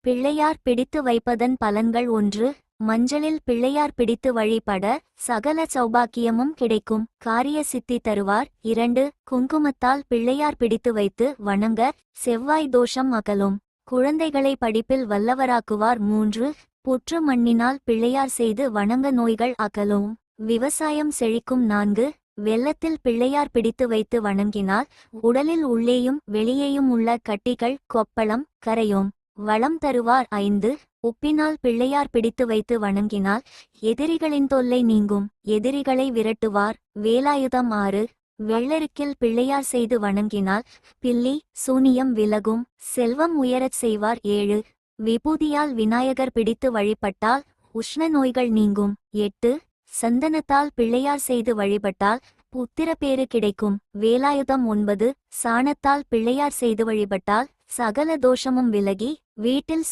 பிள்ளையார் பிடித்து வைப்பதன் பலன்கள். 1. மஞ்சளில் பிள்ளையார் பிடித்து வழிபட சகல சௌபாக்கியமும் கிடைக்கும், காரிய சித்தி தருவார். 2. குங்குமத்தால் பிள்ளையார் பிடித்து வைத்து வணங்க செவ்வாய் தோஷம் அகலும், குழந்தைகளை படிப்பில் வல்லவராக்குவார். 3. புற்று மண்ணினால் பிள்ளையார் செய்து வணங்க நோய்கள் அகலும், விவசாயம் செழிக்கும். 4. வெள்ளத்தில் பிள்ளையார் பிடித்து வைத்து வணங்கினால் உடலில் உள்ளேயும் வெளியேயும் உள்ள கட்டிகள் கொப்பளம் கரையும், வளம் தருவார். 5. உப்பினால் பிள்ளையார் பிடித்து வைத்து வணங்கினால் எதிரிகளின் தொல்லை நீங்கும், எதிரிகளை விரட்டுவார். வேலாயுதம். 6. வெள்ளருக்கில் பிள்ளையார் செய்து வணங்கினால் பில்லி சூனியம் விலகும், செல்வம் உயரச் செய்வார். 7. விபூதியால் விநாயகர் பிடித்து வழிபட்டால் உஷ்ண நோய்கள் நீங்கும். 8. சந்தனத்தால் பிள்ளையார் செய்து வழிபட்டால் புத்திரப்பேறு கிடைக்கும். வேலாயுதம். 9. சாணத்தால் பிள்ளையார் செய்து வழிபட்டால் சகல தோஷமும் விலகி வீட்டில்